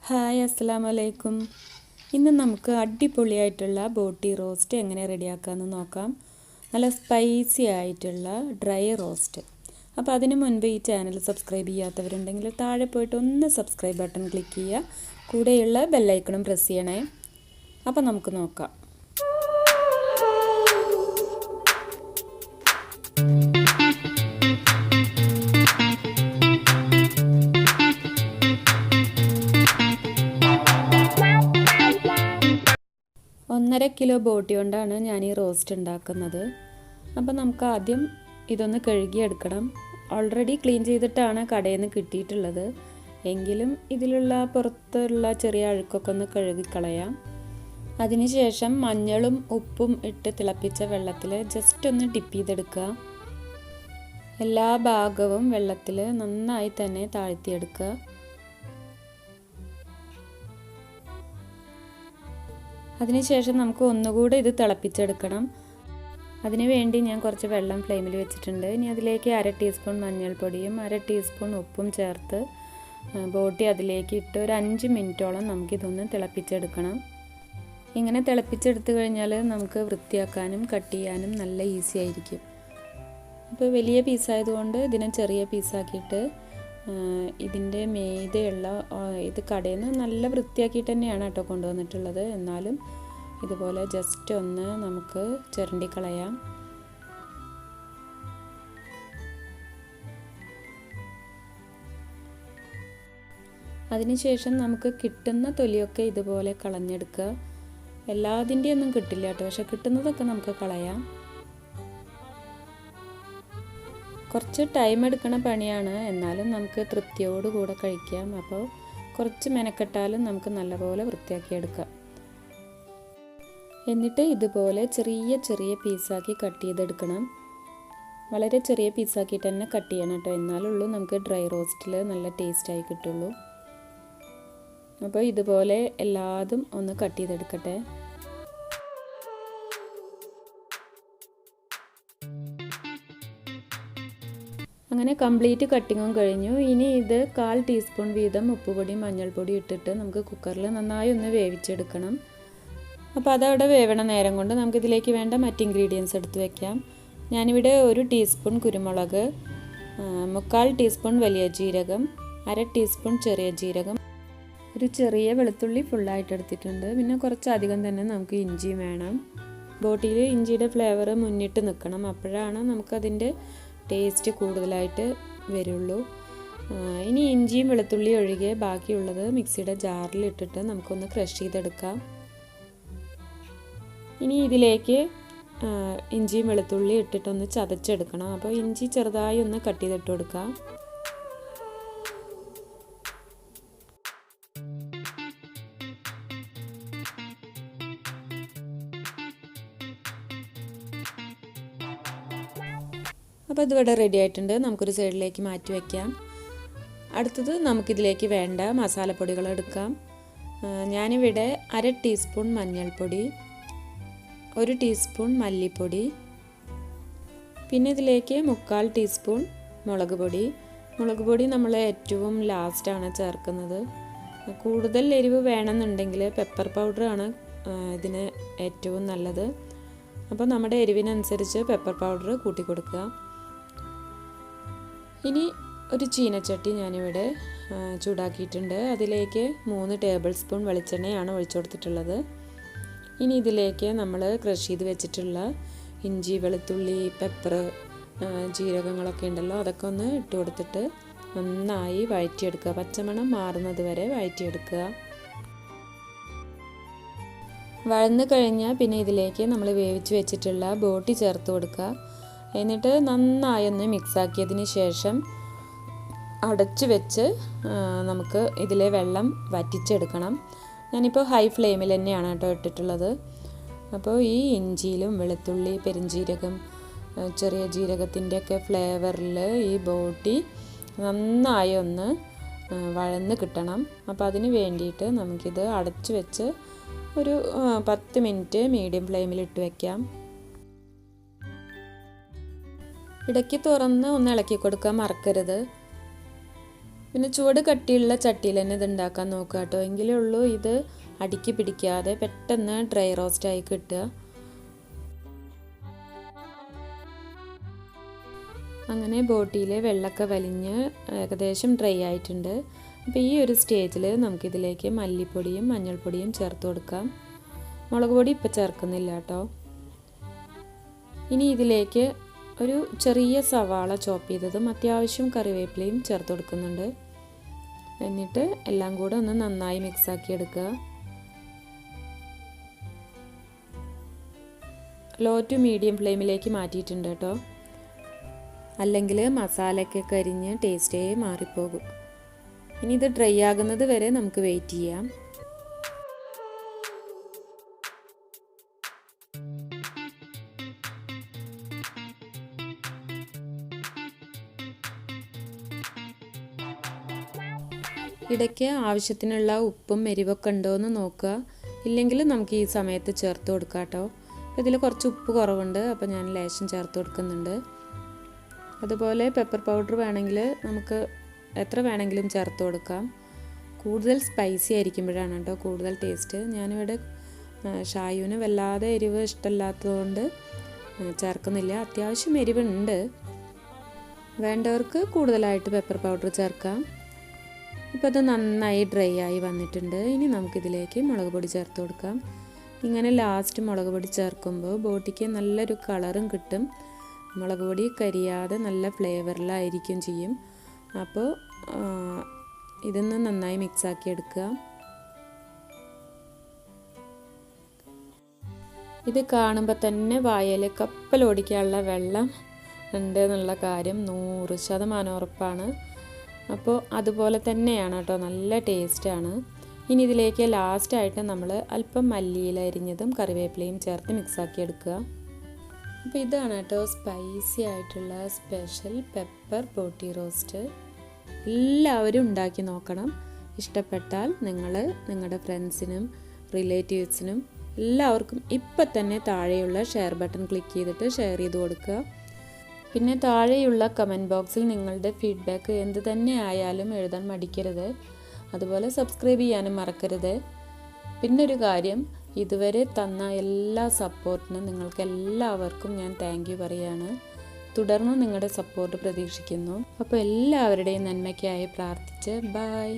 Hi അസ്സലാമു അലൈക്കും. ഇന്ന് നമുക്ക് അടിപൊളിയായിട്ടുള്ള ബോട്ടി റോസ്റ്റ് എങ്ങനെ റെഡിയാക്കാമെന്ന് നോക്കാം. നല്ല സ്പൈസി ആയിട്ടുള്ള ഡ്രൈ റോസ്റ്റ്. അപ്പോൾ അതിന് മുൻപ് ഈ ചാനൽ സബ്സ്ക്രൈബ് ചെയ്യാത്തവരുണ്ടെങ്കിൽ താഴെ പോയിട്ട് ഒന്ന് സബ്സ്ക്രൈബ് ബട്ടൺ ക്ലിക്ക് ചെയ്യുക. കൂടെയുള്ള ബെല്ലൈക്കണും പ്രസ് ചെയ്യണേ. അപ്പോൾ നമുക്ക് നോക്കാം. ഒന്നര കിലോ ബോട്ടി കൊണ്ടാണ് ഞാൻ ഈ റോസ്റ്റ് ഉണ്ടാക്കുന്നത്. അപ്പോൾ നമുക്ക് ആദ്യം ഇതൊന്ന് കഴുകിയെടുക്കണം. ഓൾറെഡി ക്ലീൻ ചെയ്തിട്ടാണ് കടയിൽ നിന്ന് കിട്ടിയിട്ടുള്ളത്. എങ്കിലും ഇതിലുള്ള പുറത്തുള്ള ചെറിയ അഴുക്കൊക്കെ ഒന്ന് കഴുകിക്കളയാം. അതിനുശേഷം മഞ്ഞളും ഉപ്പും ഇട്ട് തിളപ്പിച്ച വെള്ളത്തിൽ ജസ്റ്റ് ഒന്ന് ഡിപ്പ് ചെയ്തെടുക്കുക. എല്ലാ ഭാഗവും വെള്ളത്തിൽ നന്നായി തന്നെ താഴ്ത്തിയെടുക്കുക. അതിനുശേഷം നമുക്ക് ഒന്നുകൂടെ ഇത് തിളപ്പിച്ചെടുക്കണം. അതിനു വേണ്ടി ഞാൻ കുറച്ച് വെള്ളം ഫ്ലെയിമിൽ വെച്ചിട്ടുണ്ട്. ഇനി അതിലേക്ക് 1/2 ടീസ്പൂൺ മഞ്ഞൾപ്പൊടിയും 1/2 ടീസ്പൂൺ ഉപ്പും ചേർത്ത് ബോട്ടി അതിലേക്ക് ഇട്ട് ഒരു 5 മിനിറ്റോളം നമുക്കിതൊന്ന് തിളപ്പിച്ചെടുക്കണം. ഇങ്ങനെ തിളപ്പിച്ചെടുത്ത് കഴിഞ്ഞാൽ നമുക്ക് വൃത്തിയാക്കാനും കട്ട് ചെയ്യാനും നല്ല ഈസി ആയിരിക്കും. അപ്പോൾ വലിയ പീസായതുകൊണ്ട് ഇതിനെ ചെറിയ പീസാക്കിയിട്ട് ഇതിൻ്റെ മീതെയുള്ള ഇത് കടയിൽ നിന്ന് നല്ല വൃത്തിയാക്കിയിട്ട് തന്നെയാണ് കേട്ടോ കൊണ്ടുവന്നിട്ടുള്ളത്. എന്നാലും ഇതുപോലെ ജസ്റ്റ് ഒന്ന് നമുക്ക് ചുരണ്ടി കളയാം. അതിനുശേഷം നമുക്ക് കിട്ടുന്ന തൊലിയൊക്കെ ഇതുപോലെ കളഞ്ഞെടുക്കുക. എല്ലാതിൻ്റെയും ഒന്നും കിട്ടില്ല കേട്ടോ, പക്ഷെ കിട്ടുന്നതൊക്കെ നമുക്ക് കളയാം. കുറച്ച് ടൈം എടുക്കണ പണിയാണ്, എന്നാലും നമുക്ക് തൃപ്തിയോടുകൂടെ കഴിക്കാം. അപ്പോൾ കുറച്ച് മെനക്കെട്ടാലും നമുക്ക് നല്ലപോലെ വൃത്തിയാക്കിയെടുക്കാം. എന്നിട്ട് ഇതുപോലെ ചെറിയ ചെറിയ പീസാക്കി കട്ട് ചെയ്തെടുക്കണം. വളരെ ചെറിയ പീസാക്കിയിട്ട് തന്നെ കട്ട് ചെയ്യണം കേട്ടോ, എന്നാലുള്ളൂ നമുക്ക് ഡ്രൈ റോസ്റ്റിൽ നല്ല ടേസ്റ്റായി കിട്ടുള്ളൂ. അപ്പോൾ ഇതുപോലെ എല്ലാതും ഒന്ന് കട്ട് ചെയ്തെടുക്കട്ടെ. അങ്ങനെ കംപ്ലീറ്റ് കട്ടിങ്ങും കഴിഞ്ഞു. ഇനി ഇത് 1/4 ടീസ്പൂൺ വീതം ഉപ്പുപൊടി മഞ്ഞൾപ്പൊടി ഇട്ടിട്ട് നമുക്ക് കുക്കറിൽ നന്നായി ഒന്ന് വേവിച്ചെടുക്കണം. അപ്പോൾ അതവിടെ വേവണ നേരം കൊണ്ട് നമുക്കിതിലേക്ക് വേണ്ട മറ്റ് ഇൻഗ്രീഡിയൻസ് എടുത്ത് വയ്ക്കാം. ഞാനിവിടെ 1 ടീസ്പൂൺ കുരുമുളക്, 3/4 ടീസ്പൂൺ വലിയ ജീരകം, 1/2 ടീസ്പൂൺ ചെറിയ ജീരകം, ഒരു ചെറിയ വെളുത്തുള്ളി ഫുള്ളായിട്ട് എടുത്തിട്ടുണ്ട്. പിന്നെ കുറച്ചധികം തന്നെ നമുക്ക് ഇഞ്ചിയും വേണം. ബോട്ടിയിൽ ഇഞ്ചിയുടെ ഫ്ലേവർ മുന്നിട്ട് നിൽക്കണം, അപ്പോഴാണ് നമുക്കതിൻ്റെ ടേസ്റ്റ് കൂടുതലായിട്ട് വരുള്ളൂ. ഇനി ഇഞ്ചിയും വെളുത്തുള്ളി ഒഴികെ ബാക്കിയുള്ളത് മിക്സിയുടെ ജാറിൽ ഇട്ടിട്ട് നമുക്കൊന്ന് ക്രഷ് ചെയ്തെടുക്കാം. ഇനി ഇതിലേക്ക് ഇഞ്ചിയും വെളുത്തുള്ളി ഇട്ടിട്ടൊന്ന് ചതച്ചെടുക്കണം. അപ്പോൾ ഇഞ്ചി ചെറുതായി ഒന്ന് കട്ട് ചെയ്തിട്ട് കൊടുക്കാം. അപ്പോൾ ഇതിവിടെ റെഡി ആയിട്ടുണ്ട്. നമുക്കൊരു സൈഡിലേക്ക് മാറ്റി വയ്ക്കാം. അടുത്തത് നമുക്കിതിലേക്ക് വേണ്ട മസാലപ്പൊടികൾ എടുക്കാം. ഞാനിവിടെ 1/2 ടീസ്പൂൺ മഞ്ഞൾപ്പൊടി, 1 ടീസ്പൂൺ മല്ലിപ്പൊടി, പിന്നെ ഇതിലേക്ക് 3/4 ടീസ്പൂൺ മുളക് പൊടി. മുളക് പൊടി നമ്മൾ ഏറ്റവും ലാസ്റ്റാണ് ചേർക്കുന്നത്. കൂടുതൽ എരിവ് വേണമെന്നുണ്ടെങ്കിൽ പെപ്പർ പൗഡറാണ് ഇതിന് ഏറ്റവും നല്ലത്. അപ്പോൾ നമ്മുടെ എരിവിനനുസരിച്ച് പെപ്പർ പൗഡർ കൂട്ടി കൊടുക്കുക. ഇനി ഒരു ചീനച്ചട്ടി ഞാനിവിടെ ചൂടാക്കിയിട്ടുണ്ട്. അതിലേക്ക് 3 ടേബിൾ സ്പൂൺ വെളിച്ചെണ്ണയാണ് ഒഴിച്ചു കൊടുത്തിട്ടുള്ളത്. ഇനി ഇതിലേക്ക് നമ്മൾ ക്രഷ് ചെയ്ത് വെച്ചിട്ടുള്ള ഇഞ്ചി വെളുത്തുള്ളി പെപ്പർ ജീരകങ്ങളൊക്കെ ഉണ്ടല്ലോ, അതൊക്കെ ഒന്ന് ഇട്ട് കൊടുത്തിട്ട് നന്നായി വഴറ്റിയെടുക്കുക. പച്ചമണം മാറുന്നത് വരെ വഴറ്റിയെടുക്കുക. വഴന്ന് കഴിഞ്ഞാൽ പിന്നെ ഇതിലേക്ക് നമ്മൾ വേവിച്ച് വെച്ചിട്ടുള്ള ബോട്ടി ചേർത്ത് കൊടുക്കുക. എന്നിട്ട് നന്നായി ഒന്ന് മിക്സാക്കിയതിന് ശേഷം അടച്ചു വെച്ച് നമുക്ക് ഇതിലെ വെള്ളം വറ്റിച്ചെടുക്കണം. ഞാനിപ്പോൾ ഹൈ ഫ്ലെയിമിൽ തന്നെയാണ് കേട്ടോ ഇട്ടിട്ടുള്ളത്. അപ്പോൾ ഈ ഇഞ്ചിയിലും വെളുത്തുള്ളി പെരുംജീരകം ചെറിയ ജീരകത്തിൻ്റെയൊക്കെ ഫ്ലേവറിൽ ഈ ബോട്ടി നന്നായി ഒന്ന് വഴന്ന് കിട്ടണം. അപ്പോൾ അതിന് വേണ്ടിയിട്ട് നമുക്കിത് അടച്ചു വെച്ച് ഒരു 10 മിനിറ്റ് മീഡിയം ഫ്ലെയിമിൽ ഇട്ട് വയ്ക്കാം. ഇടയ്ക്ക് തുറന്ന് ഒന്ന് ഇളക്കി കൊടുക്കാൻ മറക്കരുത്. പിന്നെ ചുവട് കട്ടിയുള്ള ചട്ടിയിൽ തന്നെ ഇത് ഉണ്ടാക്കാൻ നോക്കുക കേട്ടോ. എങ്കിലേ ഉള്ളൂ ഇത് അടുക്കി പിടിക്കാതെ പെട്ടെന്ന് ഡ്രൈ റോസ്റ്റായി കിട്ടുക. അങ്ങനെ ബോട്ടിയിലെ വെള്ളമൊക്കെ വലിഞ്ഞ് ഏകദേശം ഡ്രൈ ആയിട്ടുണ്ട്. അപ്പോൾ ഈ ഒരു സ്റ്റേജിൽ നമുക്കിതിലേക്ക് മല്ലിപ്പൊടിയും മഞ്ഞൾപ്പൊടിയും ചേർത്ത് കൊടുക്കാം. മുളക് പൊടി ഇപ്പോൾ ചേർക്കുന്നില്ല കേട്ടോ. ഇനി ഇതിലേക്ക് ഒരു ചെറിയ സവാള ചോപ്പ് ചെയ്തതും അത്യാവശ്യം കറിവേപ്പിലയും ചേർത്ത് കൊടുക്കുന്നുണ്ട്. എന്നിട്ട് എല്ലാം കൂടെ ഒന്ന് നന്നായി മിക്സാക്കി എടുക്കുക. ലോ ടു മീഡിയം ഫ്ലെയിമിലേക്ക് മാറ്റിയിട്ടുണ്ട് കേട്ടോ. അല്ലെങ്കിൽ മസാലയൊക്കെ കരിഞ്ഞ് ടേസ്റ്റേ മാറിപ്പോകും. ഇനി ഇത് ഡ്രൈ ആകുന്നത് വരെ നമുക്ക് വെയിറ്റ് ചെയ്യാം. ഇടയ്ക്ക് ആവശ്യത്തിനുള്ള ഉപ്പും എരിവൊക്കെ ഉണ്ടോ എന്ന് നോക്കുക. ഇല്ലെങ്കിൽ നമുക്ക് ഈ സമയത്ത് ചേർത്ത് കൊടുക്കാം കേട്ടോ. ഇതിൽ കുറച്ച് ഉപ്പ് കുറവുണ്ട്, അപ്പോൾ ഞാൻ ലേശം ചേർത്ത് കൊടുക്കുന്നുണ്ട്. അതുപോലെ പെപ്പർ പൗഡർ വേണമെങ്കിൽ നമുക്ക് എത്ര വേണമെങ്കിലും ചേർത്ത് കൊടുക്കാം. കൂടുതൽ സ്പൈസി ആയിരിക്കുമ്പോഴാണ് കേട്ടോ കൂടുതൽ ടേസ്റ്റ്. ഞാനിവിടെ ഷായുവിന് വല്ലാതെ എരിവ് ഇഷ്ടമില്ലാത്തതുകൊണ്ട് ചേർക്കുന്നില്ല. അത്യാവശ്യം എരിവുണ്ട്. വേണ്ടവർക്ക് കൂടുതലായിട്ട് പെപ്പർ പൗഡർ ചേർക്കാം. ഇപ്പോൾ അത് നന്നായി ഡ്രൈ ആയി വന്നിട്ടുണ്ട്. ഇനി നമുക്കിതിലേക്ക് മുളക് പൊടി ചേർത്ത് കൊടുക്കാം. ഇങ്ങനെ ലാസ്റ്റ് മുളക് പൊടി ചേർക്കുമ്പോൾ ബോട്ടിക്ക് നല്ലൊരു കളറും കിട്ടും. മുളക് പൊടി കരിയാതെ നല്ല ഫ്ലേവറിലായിരിക്കും ചെയ്യും. അപ്പോൾ ഇതൊന്ന് നന്നായി മിക്സാക്കി എടുക്കുക. ഇത് കാണുമ്പോൾ തന്നെ വായയിൽ കപ്പലോടിക്കാനുള്ള വെള്ളം ഉണ്ട് എന്നുള്ള കാര്യം 100% ഉറപ്പാണ്. അപ്പോൾ അതുപോലെ തന്നെയാണ് കേട്ടോ, നല്ല ടേസ്റ്റാണ്. ഇനി ഇതിലേക്ക് ലാസ്റ്റായിട്ട് നമ്മൾ അല്പം മല്ലിയില അരിഞ്ഞതും കറിവേപ്പിലയും ചേർത്ത് മിക്സാക്കി എടുക്കുക. അപ്പോൾ ഇതാണ് കേട്ടോ സ്പൈസി ആയിട്ടുള്ള സ്പെഷ്യൽ പെപ്പർ ബോട്ടി റോസ്റ്റ്. എല്ലാവരും ഉണ്ടാക്കി നോക്കണം. ഇഷ്ടപ്പെട്ടാൽ നിങ്ങൾ നിങ്ങളുടെ ഫ്രണ്ട്സിനും റിലേറ്റീവ്സിനും എല്ലാവർക്കും ഇപ്പം തന്നെ താഴെയുള്ള ഷെയർ ബട്ടൺ ക്ലിക്ക് ചെയ്തിട്ട് ഷെയർ ചെയ്ത് കൊടുക്കുക. പിന്നെ താഴെയുള്ള കമൻറ്റ് ബോക്സിൽ നിങ്ങളുടെ ഫീഡ്ബാക്ക് എന്ത് തന്നെ ആയാലും എഴുതാൻ മടിക്കരുത്. അതുപോലെ സബ്സ്ക്രൈബ് ചെയ്യാനും മറക്കരുത്. പിന്നൊരു കാര്യം, ഇതുവരെ തന്ന എല്ലാ സപ്പോർട്ടിനും നിങ്ങൾക്ക് എല്ലാവർക്കും ഞാൻ താങ്ക് യു പറയുകയാണ്. തുടർന്നും നിങ്ങളുടെ സപ്പോർട്ട് പ്രതീക്ഷിക്കുന്നു. അപ്പോൾ എല്ലാവരുടെയും നന്മയ്ക്കായി പ്രാർത്ഥിച്ച് ബൈ.